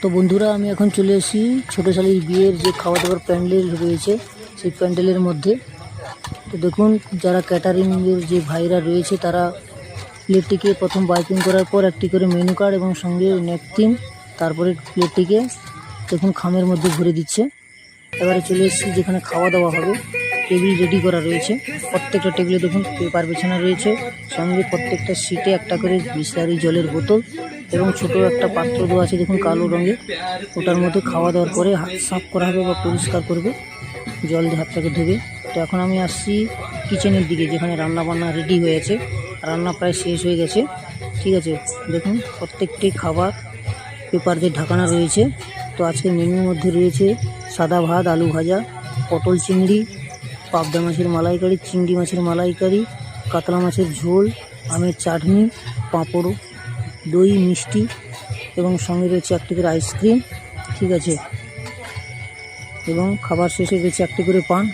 তো বন্ধুরা, আমি এখন চলে এসেছি ছোটো শালির বিয়ের যে খাওয়া দাওয়ার প্যান্ডেল রয়েছে সেই প্যান্ডেলের মধ্যে। তো দেখুন, যারা ক্যাটারিংয়ের যে ভাইরা রয়েছে তারা প্লেটটিকে প্রথম বাইকিং করার পর একটি করে মেনু কার্ড এবং সঙ্গে ন্যাপকিন, তারপরে প্লেটটিকে দেখুন খামের মধ্যে ভরে দিচ্ছে। এবারে চলে এসেছি যেখানে খাওয়া দাওয়া হবে। টেবিল রেডি করা রয়েছে, প্রত্যেকটা টেবিলে দেখুন পেপার বিছানা রয়েছে, সঙ্গে প্রত্যেকটা সিটে একটা করে বিসলারি জলের বোতল এবং ছোট একটা পাত্র দেওয়া আছে দেখুন কালো রঙের। ওটার মধ্যে খাওয়া দাওয়ার পরে হাত সাফ করা হবে বা পরিষ্কার করবে, জল দিয়ে হাতটাকে ধুবে। তো এখন আমি আসছি কিচেনের দিকে, যেখানে রান্না বান্না রেডি হয়েছে, রান্না প্রায় শেষ হয়ে গেছে। ঠিক আছে, দেখুন প্রত্যেকটি খাবার পেপার দিয়ে ঢাকানো রয়েছে। তো আজকের মেনুর মধ্যে রয়েছে সাদা ভাত, আলু ভাজা, পটল চিংড়ি, পাবদা মাছের মালাইকারি, চিংড়ি মাছের মালাইকারি, কাতলা মাছের ঝোল, আমের চাটনি, পাঁপড়, দই, মিষ্টি এবং সঙ্গে রয়েছে একটি করে আইসক্রিম। ঠিক আছে, এবং খাবার শেষে রয়েছে একটি করে পান।